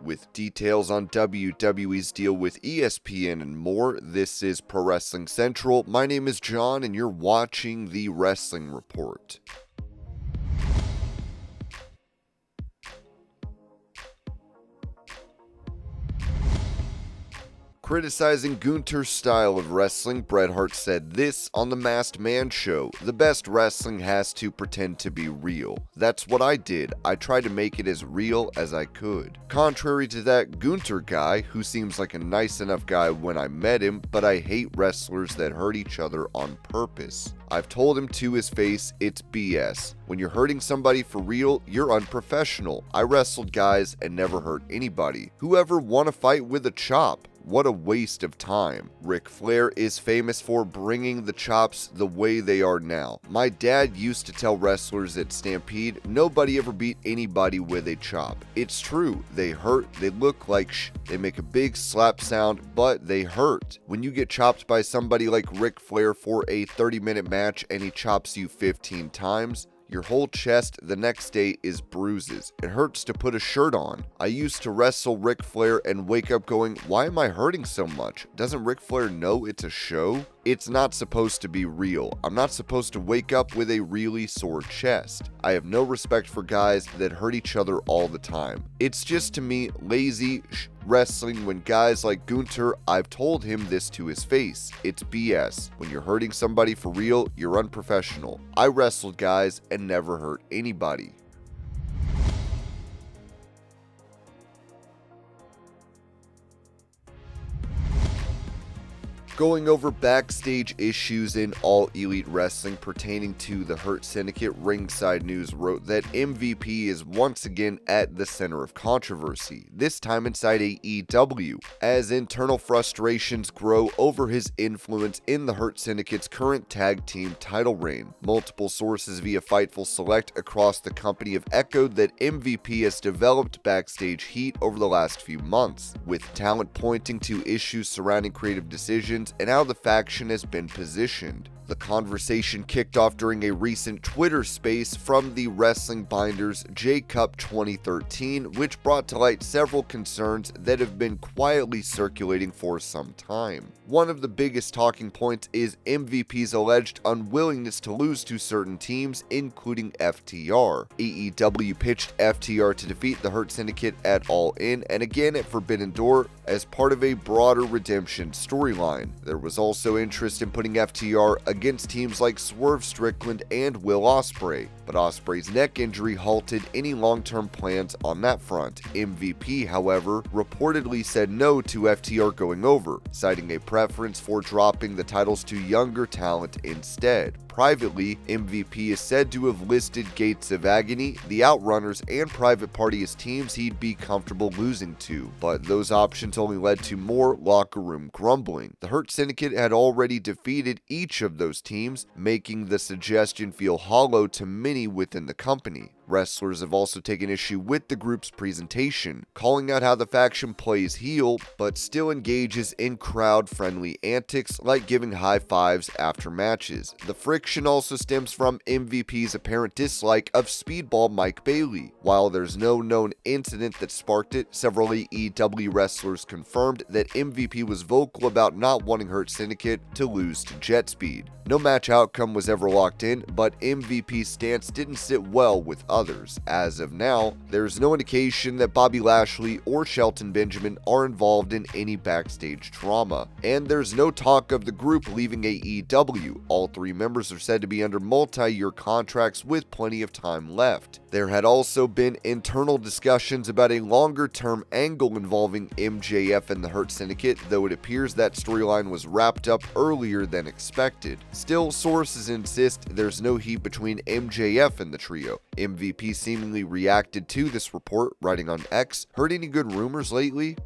With details on WWE'S deal with ESPN and more, this is Pro Wrestling Central. My name is John and you're watching the Wrestling Report. Criticizing Gunther's style of wrestling, Bret Hart said this on The Masked Man show: "The best wrestling has to pretend to be real. That's what I did. I tried to make it as real as I could." Contrary to that Gunther guy, who seems like a nice enough guy when I met him, but I hate wrestlers that hurt each other on purpose. I've told him to his face, it's BS. When you're hurting somebody for real, you're unprofessional. I wrestled guys and never hurt anybody. Whoever won a fight with a chop? What a waste of time. Ric Flair is famous for bringing the chops the way they are now. My dad used to tell wrestlers at Stampede, nobody ever beat anybody with a chop. It's true, they hurt, they look like they make a big slap sound, but they hurt. When you get chopped by somebody like Ric Flair for a 30-minute match and he chops you 15 times, your whole chest the next day is bruises. It hurts to put a shirt on. I used to wrestle Ric Flair and wake up going, why am I hurting so much? Doesn't Ric Flair know it's a show? It's not supposed to be real. I'm not supposed to wake up with a really sore chest. I have no respect for guys that hurt each other all the time. It's just, to me, lazy wrestling when guys like Gunther, I've told him this to his face. It's BS. When you're hurting somebody for real, you're unprofessional. I wrestled guys and never hurt anybody. Going over backstage issues in All Elite Wrestling pertaining to the Hurt Syndicate, Ringside News wrote that MVP is once again at the center of controversy, this time inside AEW, as internal frustrations grow over his influence in the Hurt Syndicate's current tag team title reign. Multiple sources via Fightful Select across the company have echoed that MVP has developed backstage heat over the last few months, with talent pointing to issues surrounding creative decisions and how the faction has been positioned. The conversation kicked off during a recent Twitter space from the Wrestling Binders J-Cup 2013, which brought to light several concerns that have been quietly circulating for some time. One of the biggest talking points is MVP's alleged unwillingness to lose to certain teams, including FTR. AEW pitched FTR to defeat the Hurt Syndicate at All In and again at Forbidden Door as part of a broader redemption storyline. There was also interest in putting FTR against teams like Swerve Strickland and Will Ospreay, but Ospreay's neck injury halted any long-term plans on that front. MVP, however, reportedly said no to FTR going over, citing a preference for dropping the titles to younger talent instead. Privately, MVP is said to have listed Gates of Agony, the Outrunners, and Private Party as teams he'd be comfortable losing to, but those options only led to more locker room grumbling. The Hurt Syndicate had already defeated each of those teams, making the suggestion feel hollow to many within the company. Wrestlers have also taken issue with the group's presentation, calling out how the faction plays heel, but still engages in crowd-friendly antics like giving high fives after matches. The friction also stems from MVP's apparent dislike of Speedball Mike Bailey. While there's no known incident that sparked it, several AEW wrestlers confirmed that MVP was vocal about not wanting Hurt Syndicate to lose to Jet Speed. No match outcome was ever locked in, but MVP's stance didn't sit well with others. As of now, there's no indication that Bobby Lashley or Shelton Benjamin are involved in any backstage drama, and there's no talk of the group leaving AEW. All three members are said to be under multi-year contracts with plenty of time left. There had also been internal discussions about a longer-term angle involving MJF and the Hurt Syndicate, though it appears that storyline was wrapped up earlier than expected. Still, sources insist there's no heat between MJF and the trio. MVP seemingly reacted to this report, writing on X, "Heard any good rumors lately?"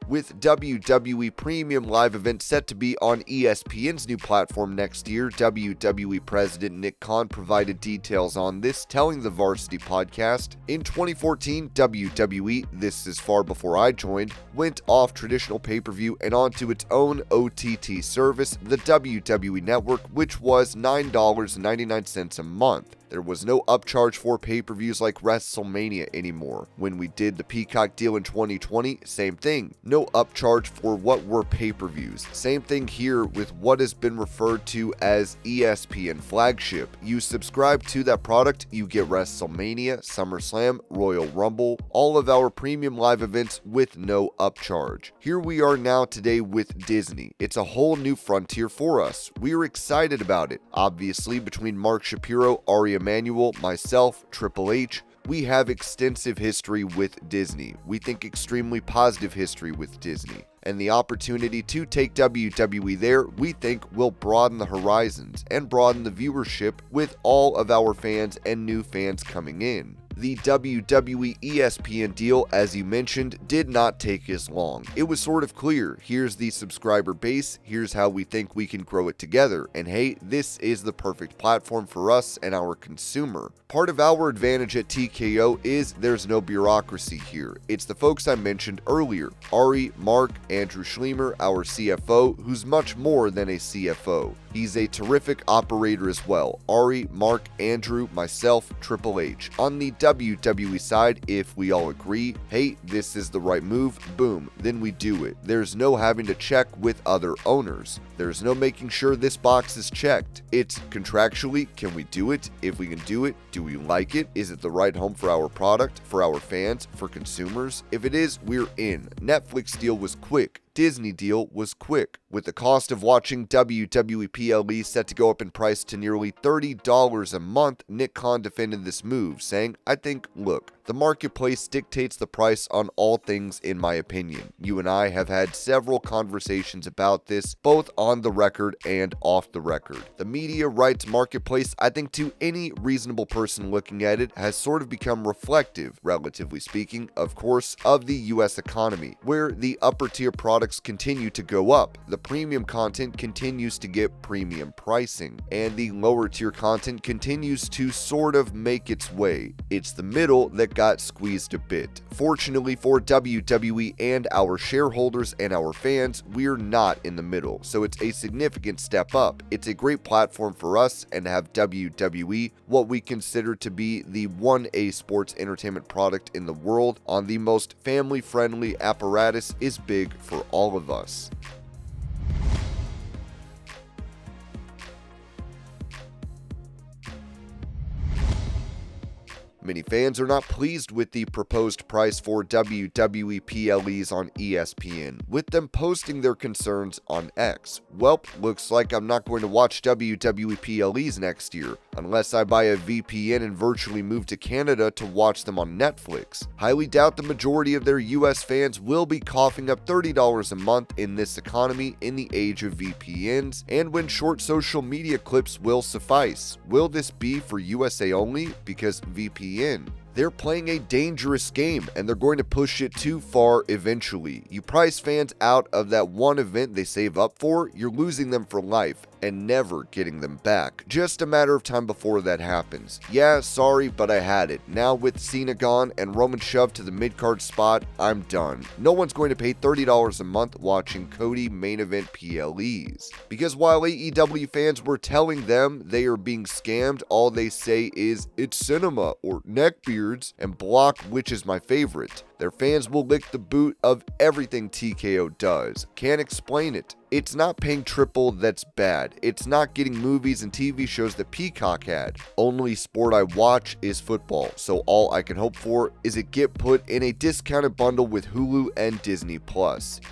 With WWE Premium Live event set to be on ESPN's new platform next year, WWE President Nick Khan provided details on this, telling the Varsity Podcast, "In 2014, WWE, this is far before I joined, went off traditional pay-per-view and onto its own OTT service, the WWE Network, which was $9.99 a month. There was no upcharge for pay-per-views like WrestleMania anymore. When we did the Peacock deal in 2020, same thing. No upcharge for what were pay-per-views. Same thing here with what has been referred to as ESPN Flagship. You subscribe to that product, you get WrestleMania, SummerSlam, Royal Rumble, all of our premium live events with no upcharge. Here we are now today with Disney. It's a whole new frontier for us. We're excited about it. Obviously, between Mark Shapiro, Ari Emanuel, myself, Triple H, we have extensive history with Disney. We think extremely positive history with Disney. And the opportunity to take WWE there, we think, will broaden the horizons and broaden the viewership with all of our fans and new fans coming in. The WWE ESPN deal, as you mentioned, did not take as long. It was sort of clear, here's the subscriber base, here's how we think we can grow it together, and hey, this is the perfect platform for us and our consumer. Part of our advantage at TKO is there's no bureaucracy here. It's the folks I mentioned earlier, Ari, Mark, Andrew Schlemer, our CFO, who's much more than a CFO. He's a terrific operator as well. Ari, Mark, Andrew, myself, Triple H. On the WWE side, if we all agree, hey, this is the right move, boom, then we do it. There's no having to check with other owners. There's no making sure this box is checked. It's contractually, can we do it? If we can do it, do we like it? Is it the right home for our product, for our fans, for consumers? If it is, we're in. Netflix deal was quick. Disney deal was quick. With the cost of watching WWE PLE set to go up in price to nearly $30 a month, Nick Khan defended this move, saying, "I think, look, the marketplace dictates the price on all things in my opinion. You and I have had several conversations about this, both on the record and off the record. The media rights marketplace, I think to any reasonable person looking at it, has sort of become reflective, relatively speaking, of course, of the US economy, where the upper tier products continue to go up, the premium content continues to get premium pricing, and the lower tier content continues to sort of make its way. It's the middle that got squeezed a bit. Fortunately for WWE and our shareholders and our fans, we're not in the middle, so it's a significant step up. It's a great platform for us, and to have WWE, what we consider to be the 1A sports entertainment product in the world, on the most family-friendly apparatus is big for all of us. Many fans are not pleased with the proposed price for WWE PLEs on ESPN, with them posting their concerns on X. Welp, looks like I'm not going to watch WWE PLEs next year, unless I buy a VPN and virtually move to Canada to watch them on Netflix. Highly doubt the majority of their US fans will be coughing up $30 a month in this economy in the age of VPNs, and when short social media clips will suffice. Will this be for USA only? Because VPN, they're playing a dangerous game and they're going to push it too far eventually. You price fans out of that one event they save up for, you're losing them for life and never getting them back. Just a matter of time before that happens. Yeah, sorry, but I had it. Now with Cena gone and Roman shoved to the mid-card spot, I'm done. No one's going to pay $30 a month watching Cody main event PLEs. Because while AEW fans were telling them they are being scammed, all they say is, it's cinema or neckbeards, and block which is my favorite. Their fans will lick the boot of everything TKO does. Can't explain it. It's not paying triple that's bad. It's not getting movies and TV shows that Peacock had. Only sport I watch is football, so all I can hope for is it get put in a discounted bundle with Hulu and Disney+.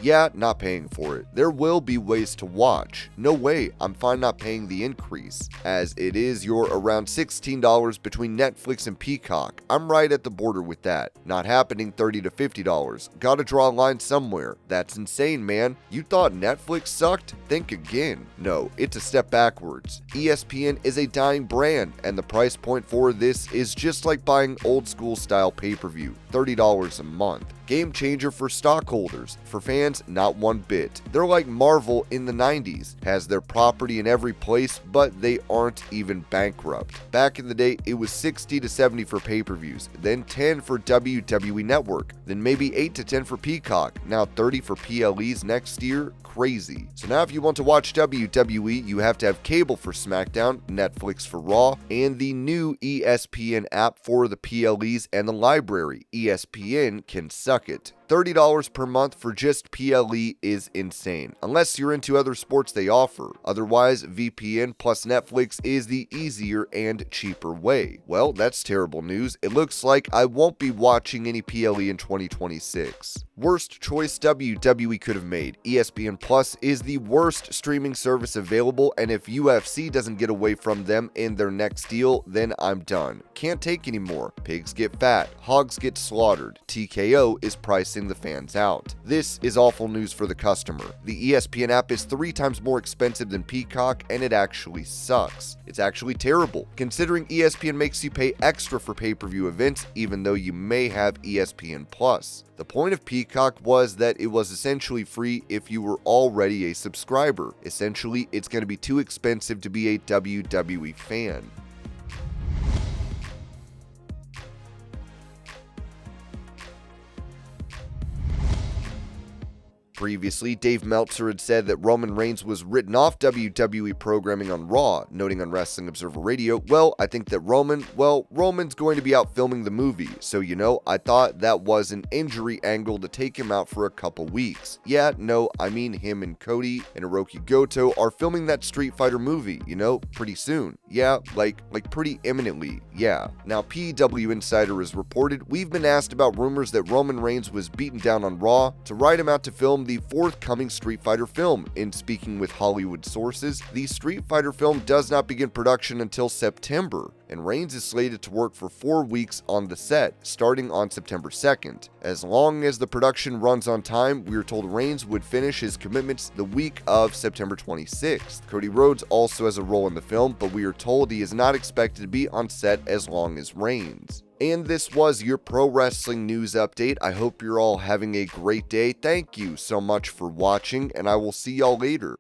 Yeah, not paying for it. There will be ways to watch. No way, I'm fine not paying the increase. As it is, you're around $16 between Netflix and Peacock. I'm right at the border with that. Not happening $30 to $50. Gotta draw a line somewhere. That's insane, man. You thought Netflix sucked? Think again. No, it's a step backwards. ESPN is a dying brand, and the price point for this is just like buying old school style pay-per-view. $30 a month. Game changer for stockholders. For fans, not one bit. They're like Marvel in the 90s. Has their property in every place, but they aren't even bankrupt. Back in the day, it was 60 to 70 for pay-per-views, then 10 for WWE Network, then maybe 8 to 10 for Peacock, now 30 for PLEs next year. Crazy. So now if you want to watch WWE, you have to have cable for SmackDown, Netflix for Raw, and the new ESPN app for the PLEs and the library. ESPN can suck it. $30 per month for just PLE is insane, unless you're into other sports they offer. Otherwise, VPN plus Netflix is the easier and cheaper way. Well, that's terrible news. It looks like I won't be watching any PLE in 2026. Worst choice WWE could have made. ESPN Plus is the worst streaming service available, and if UFC doesn't get away from them in their next deal, then I'm done. Can't take anymore. Pigs get fat, hogs get slaughtered. TKO is pricing the fans out. This is awful news for the customer. The ESPN app is 3 times more expensive than Peacock, and it actually sucks. It's actually terrible, considering ESPN makes you pay extra for pay-per-view events even though you may have ESPN Plus. The point of Peacock was that it was essentially free if you were already a subscriber. Essentially, it's going to be too expensive to be a WWE fan. Previously, Dave Meltzer had said that Roman Reigns was written off WWE programming on Raw, noting on Wrestling Observer Radio, well, I think that Roman's going to be out filming the movie, so I thought that was an injury angle to take him out for a couple weeks. Yeah, no, I mean him and Cody and Hiroki Goto are filming that Street Fighter movie, pretty soon. Yeah, like pretty imminently, yeah. Now, PW Insider has reported, we've been asked about rumors that Roman Reigns was beaten down on Raw to write him out to film the forthcoming Street Fighter film. In speaking with Hollywood sources, the Street Fighter film does not begin production until September, and Reigns is slated to work for 4 weeks on the set, starting on September 2nd. As long as the production runs on time, we are told Reigns would finish his commitments the week of September 26th. Cody Rhodes also has a role in the film, but we are told he is not expected to be on set as long as Reigns. And this was your pro wrestling news update. I hope you're all having a great day. Thank you so much for watching, and I will see y'all later.